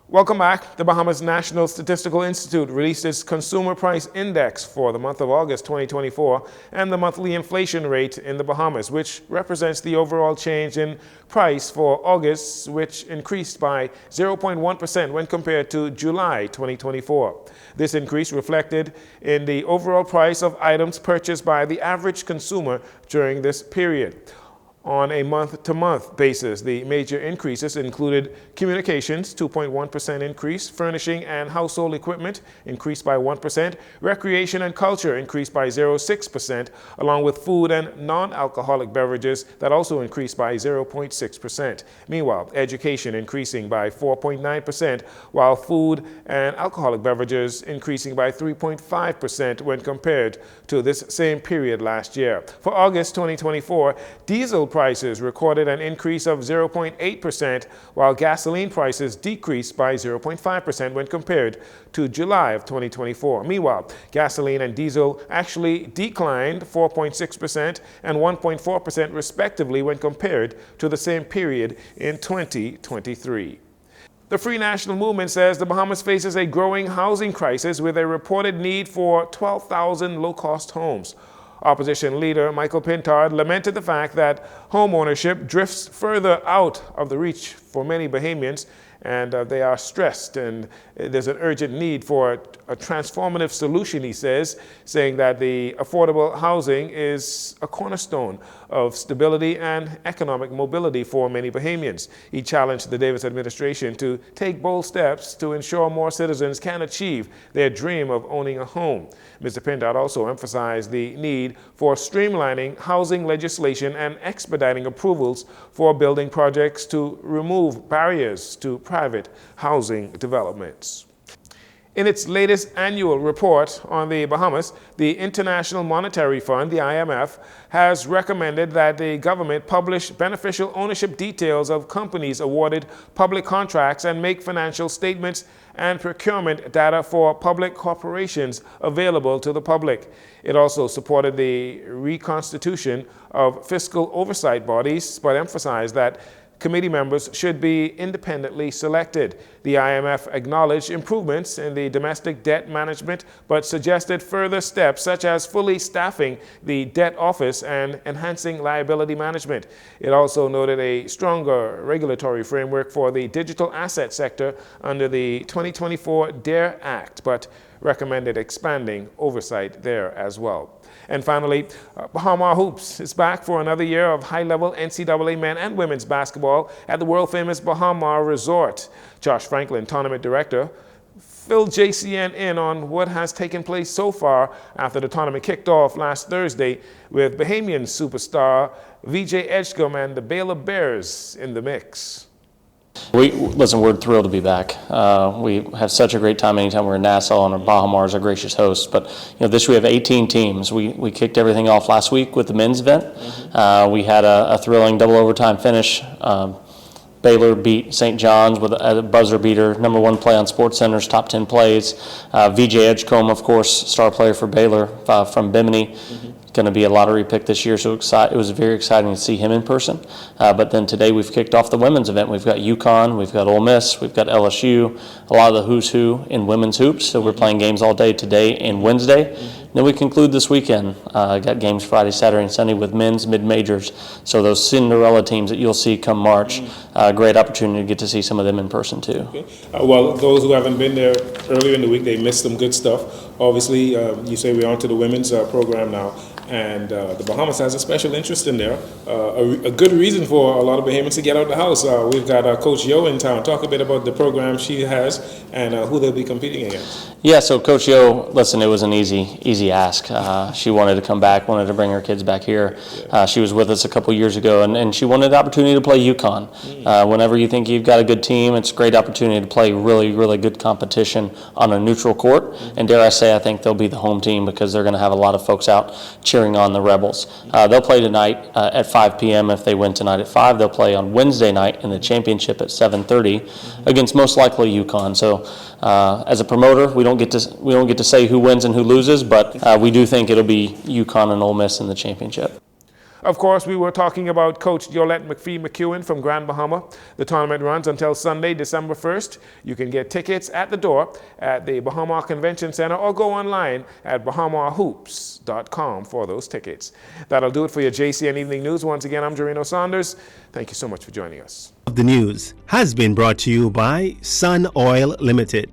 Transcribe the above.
Welcome back. The Bahamas National Statistical Institute released its Consumer Price Index for the month of August 2024 and the monthly inflation rate in the Bahamas, which represents the overall change in price for August, which increased by 0.1% when compared to July 2024. This increase reflected in the overall price of items purchased by the average consumer during this period. On a month-to-month basis, the major increases included communications, 2.1% increase, furnishing and household equipment increased by 1%, recreation and culture increased by 0.6%, along with food and non-alcoholic beverages that also increased by 0.6%. Meanwhile, education increasing by 4.9%, while food and alcoholic beverages increasing by 3.5% when compared to this same period last year. For August 2024, diesel prices recorded an increase of 0.8%, while gasoline prices decreased by 0.5% when compared to July of 2024. Meanwhile, gasoline and diesel actually declined 4.6% and 1.4% respectively when compared to the same period in 2023. The Free National Movement says the Bahamas faces a growing housing crisis with a reported need for 12,000 low-cost homes. Opposition leader Michael Pintard lamented the fact that home ownership drifts further out of the reach for many Bahamians, and they are stressed, and there's an urgent need for a transformative solution, he says, saying that the affordable housing is a cornerstone of stability and economic mobility for many Bahamians. He challenged the Davis administration to take bold steps to ensure more citizens can achieve their dream of owning a home. Mr. Pintard also emphasized the need for streamlining housing legislation and expediting approvals for building projects to remove barriers to private housing developments. In its latest annual report on the Bahamas, the International Monetary Fund, the IMF, has recommended that the government publish beneficial ownership details of companies awarded public contracts and make financial statements and procurement data for public corporations available to the public. It also supported the reconstitution of fiscal oversight bodies, but emphasized that committee members should be independently selected. The IMF acknowledged improvements in the domestic debt management, but suggested further steps such as fully staffing the debt office and enhancing liability management. It also noted a stronger regulatory framework for the digital asset sector under the 2024 DARE Act, but recommended expanding oversight there as well. And finally, Bahama Hoops is back for another year of high-level NCAA men and women's basketball at the world-famous Bahama Resort. Josh Franklin, tournament director, filled Jcn in on what has taken place so far after the tournament kicked off last Thursday with Bahamian superstar VJ Edgecombe and the Baylor Bears in the mix. Listen, we're thrilled to be back. We have such a great time anytime we're in Nassau, and Bahama is our gracious host. But this we have 18 teams. We kicked everything off last week with the men's event. We had a thrilling double overtime finish. Baylor beat St. John's with a buzzer beater, #1 play on SportsCenter's top 10 plays. VJ Edgecombe, of course, star player for Baylor from Bimini. Going to be a lottery pick this year, so it was very exciting to see him in person. But then today we've kicked off the women's event. We've got UConn, we've got Ole Miss, we've got LSU, a lot of the who's who in women's hoops. So we're playing games all day today and Wednesday. Then we conclude this weekend. Got games Friday, Saturday, and Sunday with men's mid-majors. So those Cinderella teams that you'll see come March, great opportunity to get to see some of them in person too. Okay. Well, those who haven't been there earlier in the week, they missed some good stuff. Obviously, you say we're on to the women's program now. And the Bahamas has a special interest in there. A good reason for a lot of Bahamians to get out the house. We've got Coach Yo in town. Talk a bit about the program she has and who they'll be competing against. Yeah, so Coach Yo, listen, it was an easy ask. She wanted to come back, wanted to bring her kids back here. She was with us a couple years ago, and she wanted the opportunity to play UConn. Whenever you think you've got a good team, it's a great opportunity to play really, really good competition on a neutral court. And dare I say, I think they'll be the home team because they're going to have a lot of folks out cheering on the Rebels. They'll play tonight at 5 p.m. If they win tonight at 5, they'll play on Wednesday night in the championship at 7:30 against most likely UConn. So as a promoter, we don't get to say who wins and who loses, but we do think it'll be UConn and Ole Miss in the championship. Of course, we were talking about Coach Yolette McPhee-McEwen from Grand Bahama. The tournament runs until Sunday, December 1st. You can get tickets at the door at the Bahama Convention Center or go online at bahamahoops.com for those tickets. That'll do it for your JCN Evening News. Once again, I'm Jarino Saunders. Thank you so much for joining us. The news has been brought to you by Sun Oil Limited.